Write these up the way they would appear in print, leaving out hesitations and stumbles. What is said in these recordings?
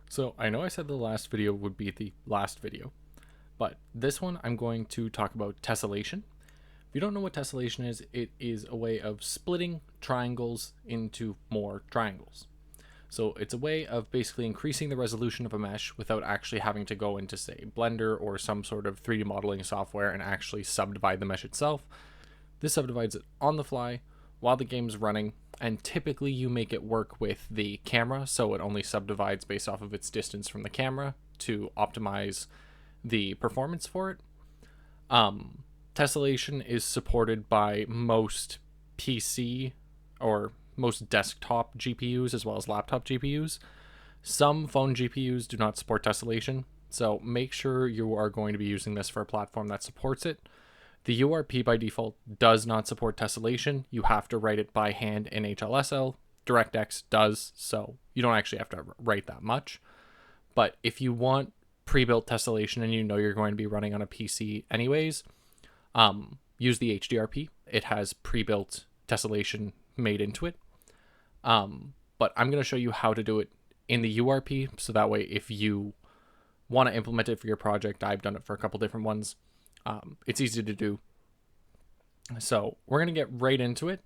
So I know I said the last video would be the last video, but this one I'm going to talk about tessellation. If you don't know what tessellation is, it is a way of splitting triangles into more triangles. So it's a way of basically increasing the resolution of a mesh without actually having to go into, say, Blender or some sort of 3D modeling software and actually subdivide the mesh itself. This subdivides it on the fly while the game's running, and typically you make it work with the camera, so it only subdivides based off of its distance from the camera to optimize the performance for it. Tessellation is supported by most PC or most desktop GPUs as well as laptop GPUs. Some phone GPUs do not support tessellation, so make sure you are going to be using this for a platform that supports it. The URP by default does not support tessellation. You have to write it by hand in HLSL. DirectX does, so you don't actually have to write that much. But if you want pre-built tessellation and you know you're going to be running on a PC anyways, use the HDRP. It has pre-built tessellation made into it. But I'm going to show you how to do it in the URP, so that way if you want to implement it for your project, I've done it for a couple different ones. It's easy to do. So we're going to get right into it.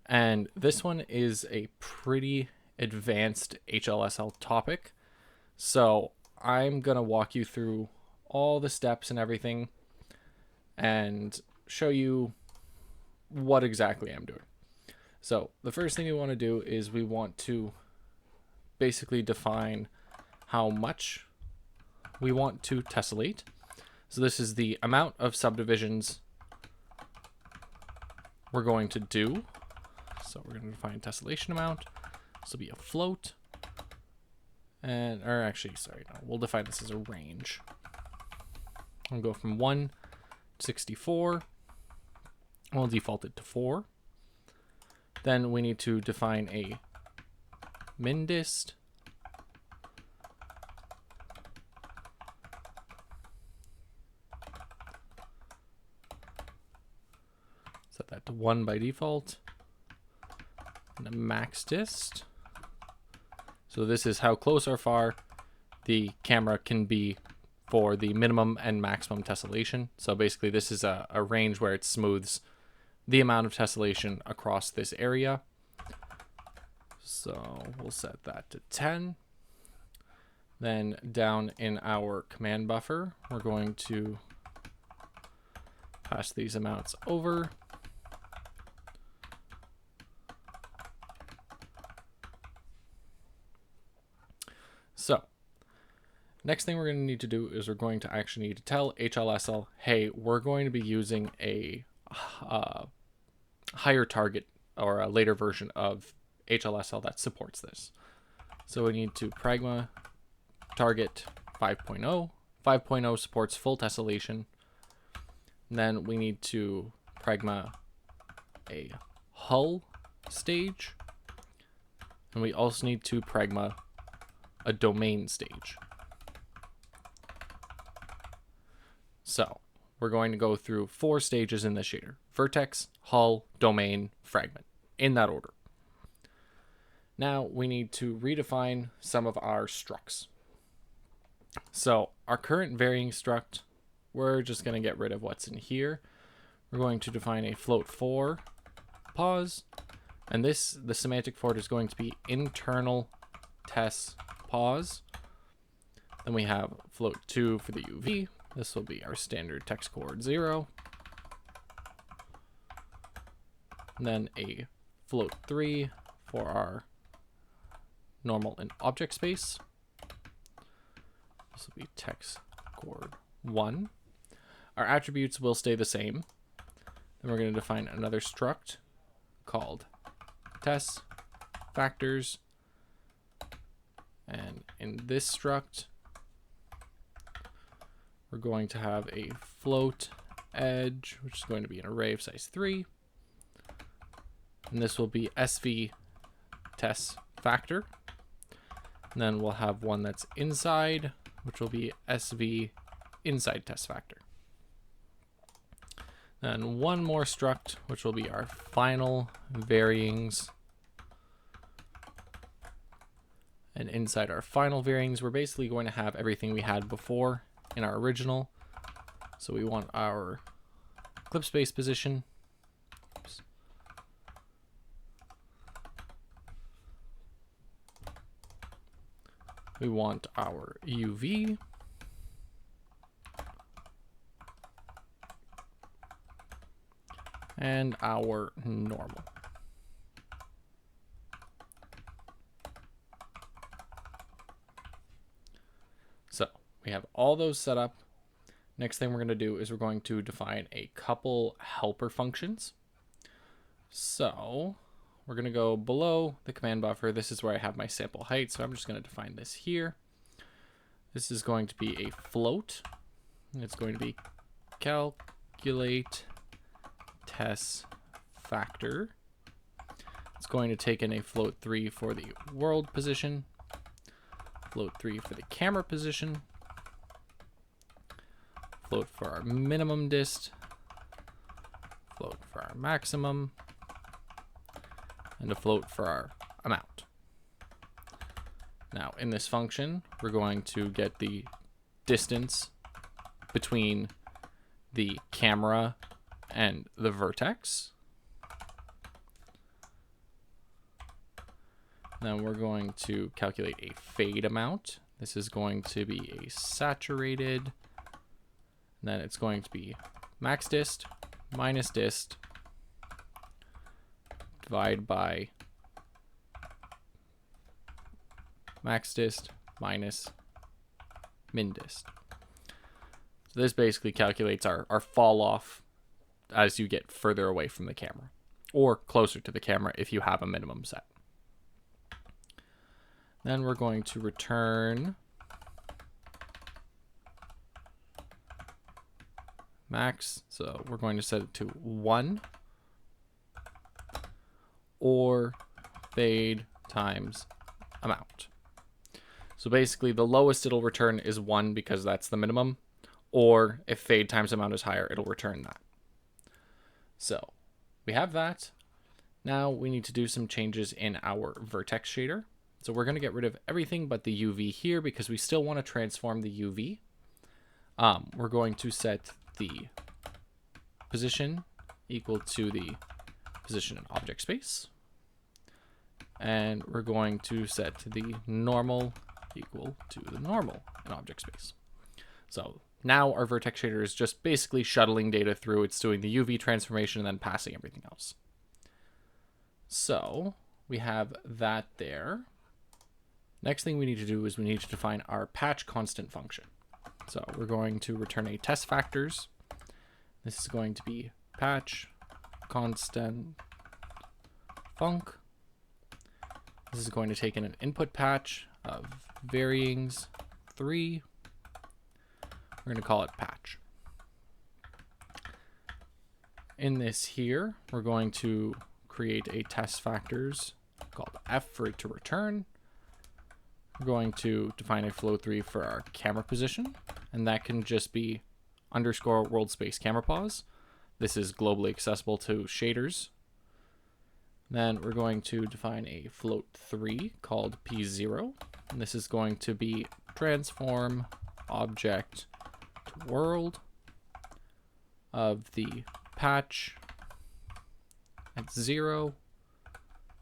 And this one is a pretty advanced HLSL topic. So I'm going to walk you through all the steps and everything and show you what exactly I'm doing. So the first thing we want to do is we want to basically define how much we want to tessellate. So this is the amount of subdivisions we're going to do. So we're going to define tessellation amount. This will be a float. And, or actually, sorry, no, we'll define this as a range. We'll go from 1 to 64. We'll default it to 4. Then we need to define a min dist. Set that to 1 by default. And a max dist. So this is how close or far the camera can be for the minimum and maximum tessellation. So basically this is a range where it smooths the amount of tessellation across this area. So we'll set that to 10. Then down in our command buffer, we're going to pass these amounts over. So next thing we're going to need to do is we're going to actually need to tell HLSL, hey, we're going to be using a higher target or a later version of HLSL that supports this. So we need to pragma target 5.0. 5.0 supports full tessellation. And then we need to pragma a hull stage. And we also need to pragma a domain stage. So we're going to go through 4 stages in the shader: vertex, hull, domain, fragment, in that order. Now we need to redefine some of our structs. So our current varying struct, we're just going to get rid of what's in here. We're going to define a float 4 pause, and the semantic for it is going to be internal tess pause. Then we have float 2 for the UV. This will be our standard text coord 0. And then a float 3 for our normal and object space. This will be text coord 1. Our attributes will stay the same. Then we're going to define another struct called tess factors. And in this struct, we're going to have a float edge, which is going to be an array of size 3. And this will be SV tess factor. And then we'll have one that's inside, which will be SV inside tess factor. Then one more struct, which will be our final varyings. And inside our final varyings, we're basically going to have everything we had before in our original. So we want our clip space position. Oops. We want our UV. And our normal. So we have all those set up. Next thing we're going to do is we're going to define a couple helper functions. So we're going to go below the command buffer. This is where I have my sample height. So I'm just going to define this here. This is going to be a float. It's going to be calculate Tess factor. It's going to take in a float 3 for the world position, float 3 for the camera position, float for our minimum dist, float for our maximum, and a float for our amount. Now in this function, we're going to get the distance between the camera and the vertex. Then we're going to calculate a fade amount. This is going to be a saturated. And then it's going to be max dist minus dist divided by max dist minus min dist. So this basically calculates our fall off as you get further away from the camera, or closer to the camera if you have a minimum set. Then we're going to return max, so we're going to set it to 1, or fade times amount. So basically the lowest it'll return is 1 because that's the minimum, or if fade times amount is higher, it'll return that. So we have that. Now we need to do some changes in our vertex shader. So we're going to get rid of everything but the UV here because we still want to transform the UV. We're going to set the position equal to the position in object space. And we're going to set the normal equal to the normal in object space. So now our vertex shader is just basically shuttling data through. It's doing the UV transformation and then passing everything else. So we have that there. Next thing we need to do is we need to define our patch constant function. So we're going to return a test factors. This is going to be patch constant func. This is going to take in an input patch of varyings 3. We're going to call it patch. In this here, we're going to create a test factors called F for it to return. We're going to define a flow 3 for our camera position, and that can just be underscore world space camera pause. This is globally accessible to shaders. Then we're going to define a float 3 called P0, and this is going to be transform object to world of the patch at 0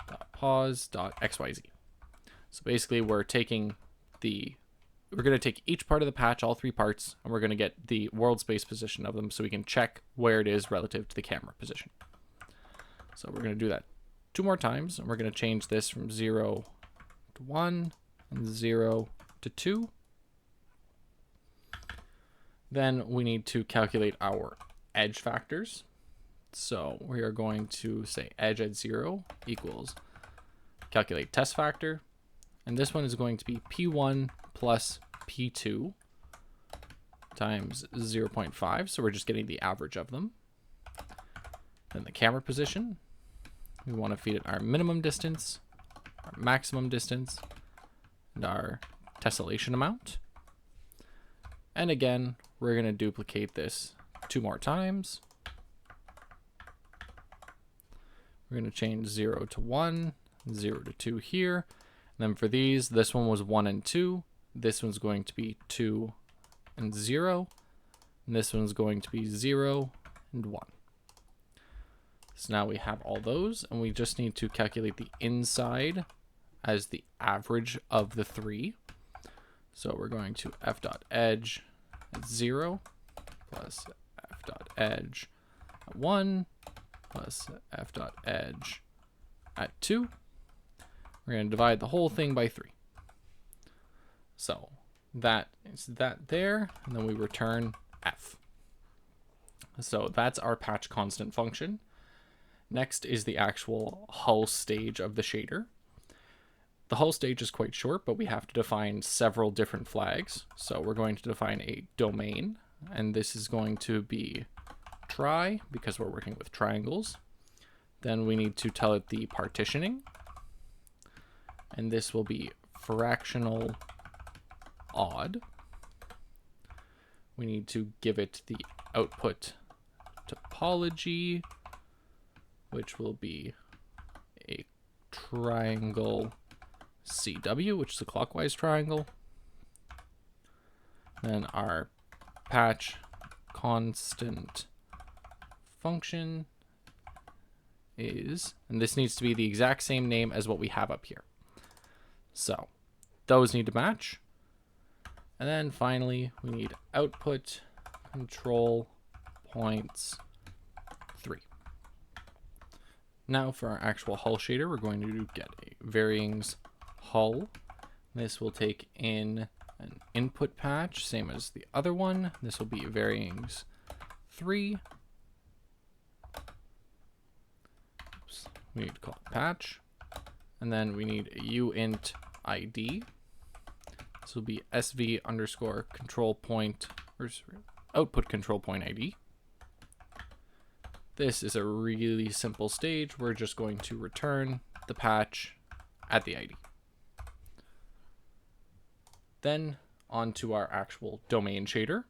dot pause dot xyz. So basically we're going to take each part of the patch, all 3 parts, and we're going to get the world space position of them so we can check where it is relative to the camera position. So we're going to do that 2 more times, and we're going to change this from 0 to 1 and 0 to 2. Then we need to calculate our edge factors. So we are going to say edge at 0 equals calculate test factor. And this one is going to be P1 plus P2 times 0.5. So we're just getting the average of them. Then the camera position, we want to feed it our minimum distance, our maximum distance, and our tessellation amount. And again, we're going to duplicate this 2 more times. We're going to change 0 to 1, 0 to 2 here. Then for these, this one was 1 and 2. This one's going to be 2 and 0. And this one's going to be 0 and 1. So now we have all those, and we just need to calculate the inside as the average of the 3. So we're going to f.edge at 0 plus f.edge at 1 plus f.edge at 2. We're going to divide the whole thing by 3. So that is that there, and then we return f. So that's our patch constant function. Next is the actual hull stage of the shader. The hull stage is quite short, but we have to define several different flags. So we're going to define a domain, and this is going to be try, because we're working with triangles. Then we need to tell it the partitioning, and this will be fractional odd. We need to give it the output topology, which will be a triangle CW, which is a clockwise triangle. Then our patch constant function is, and this needs to be the exact same name as what we have up here. So those need to match. And then finally, we need output control points 3. Now for our actual hull shader, we're going to get a varyings hull. This will take in an input patch, same as the other one. This will be varyings 3. Oops. We need to call it patch. And then we need a uint ID. This will be sv underscore control point, or output control point ID. This is a really simple stage. We're just going to return the patch at the ID. Then onto our actual domain shader.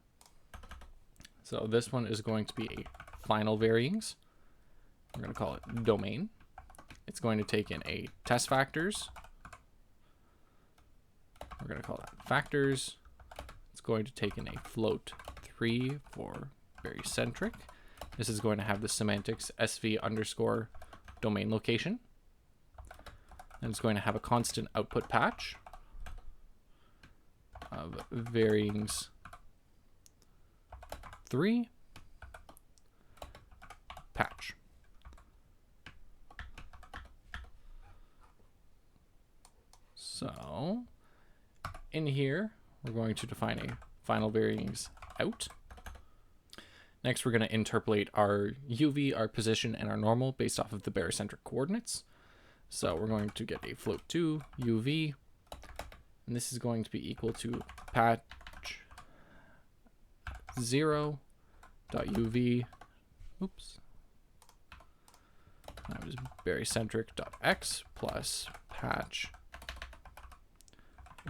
So this one is going to be a final varyings. We're going to call it domain. It's going to take in a test factors. We're going to call that factors. It's going to take in a float 3 for barycentric. This is going to have the semantics sv underscore domain location. And it's going to have a constant output patch of varyings 3 patch. So in here, we're going to define a final varyings out. Next, we're going to interpolate our UV, our position, and our normal based off of the barycentric coordinates. So we're going to get a float 2 UV, and this is going to be equal to patch 0 dot UV, oops, that was barycentric dot X plus patch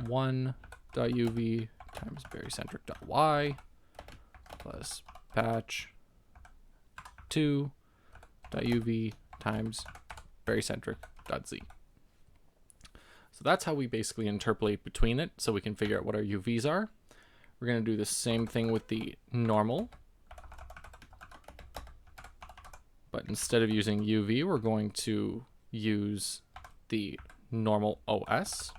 1 dot UV times barycentric dot Y plus patch 2 dot UV times barycentric dot Z. So that's how we basically interpolate between it, so we can figure out what our UVs are. We're going to do the same thing with the normal, but instead of using UV, we're going to use the normal OS.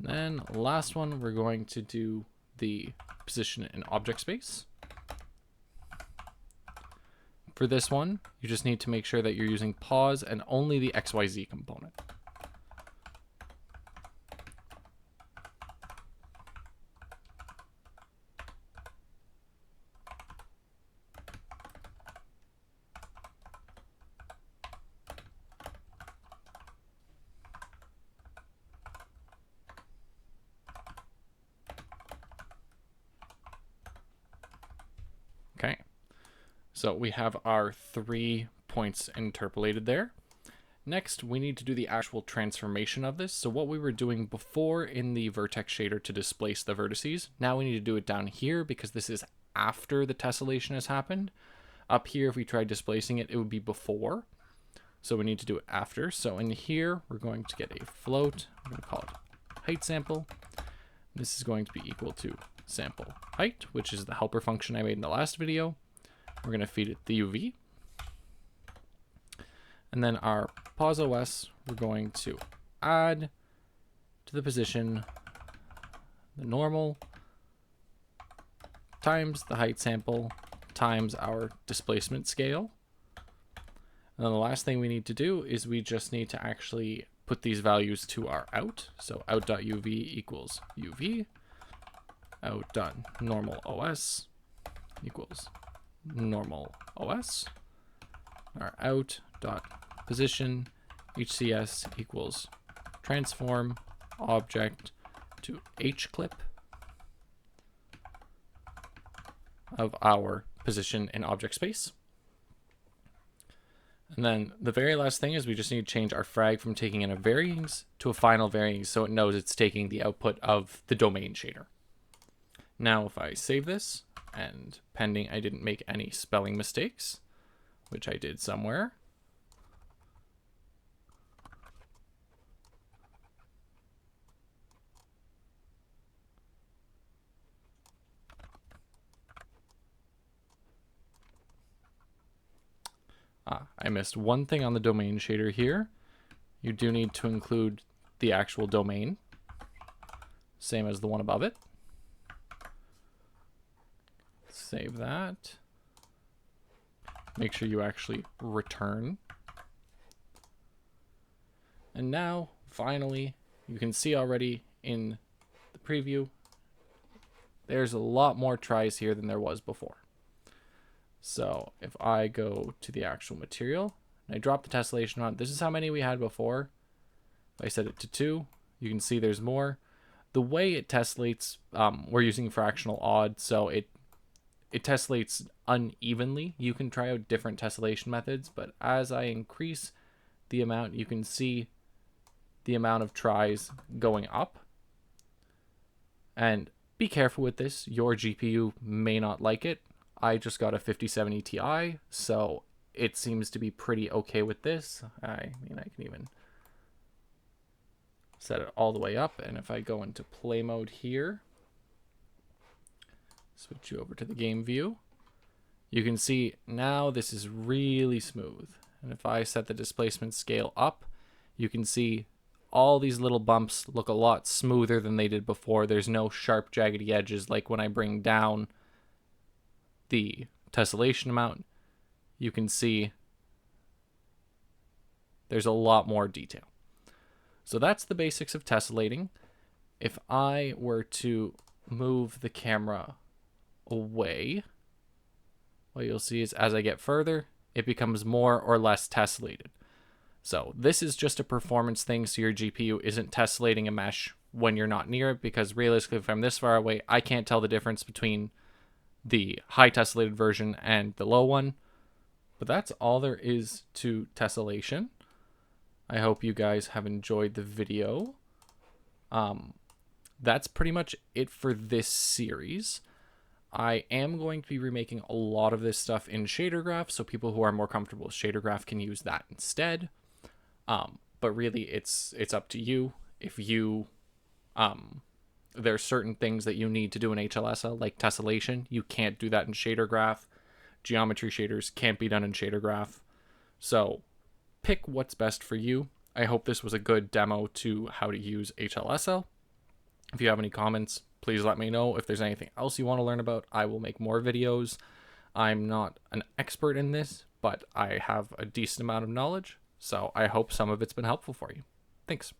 And then last one, we're going to do the position in object space. For this one, you just need to make sure that you're using pause and only the XYZ component. So we have our 3 points interpolated there. Next, we need to do the actual transformation of this. So what we were doing before in the vertex shader to displace the vertices, now we need to do it down here because this is after the tessellation has happened. Up here, if we tried displacing it, it would be before. So we need to do it after. So in here, we're going to get a float. I'm going to call it height sample. This is going to be equal to sample height, which is the helper function I made in the last video. We're going to feed it the UV. And then our pos OS, we're going to add to the position the normal times the height sample times our displacement scale. And then the last thing we need to do is we just need to actually put these values to our out. So out.uv equals uv, out.normal os equals normal os, our out.position HCS equals transform object to hclip of our position in object space. And then the very last thing is we just need to change our frag from taking in a varyings to a final varyings so it knows it's taking the output of the domain shader. Now if I save this, and pending I didn't make any spelling mistakes, which I did somewhere. I missed one thing on the domain shader here. You do need to include the actual domain, same as the one above it. Save that. Make sure you actually return. And now, finally, you can see already in the preview, there's a lot more tries here than there was before. So if I go to the actual material and I drop the tessellation on, this is how many we had before. If I set it to 2, you can see there's more. The way it tessellates, we're using fractional odd, so it tessellates unevenly. You can try out different tessellation methods, but as I increase the amount, you can see the amount of tries going up. And be careful with this. Your GPU may not like it. I just got a 5070 Ti, so it seems to be pretty okay with this. I mean, I can even set it all the way up, and if I go into play mode here, switch you over to the game view, you can see now this is really smooth. And if I set the displacement scale up, you can see all these little bumps look a lot smoother than they did before. There's no sharp jaggedy edges like when I bring down the tessellation amount. You can see there's a lot more detail. So that's the basics of tessellating. If I were to move the camera away, what you'll see is as I get further, it becomes more or less tessellated. So this is just a performance thing, so your GPU isn't tessellating a mesh when you're not near it, because realistically, if I'm this far away, I can't tell the difference between the high tessellated version and the low one. But that's all there is to tessellation. I hope you guys have enjoyed the video. That's pretty much it for this series. I am going to be remaking a lot of this stuff in shader graph, so people who are more comfortable with shader graph can use that instead. But really, it's up to you. If you there are certain things that you need to do in HLSL, like tessellation. You can't do that in shader graph. Geometry shaders can't be done in shader graph. So pick what's best for you. I hope this was a good demo to how to use HLSL. If you have any comments, please let me know. If there's anything else you want to learn about, I will make more videos. I'm not an expert in this, but I have a decent amount of knowledge, so I hope some of it's been helpful for you. Thanks.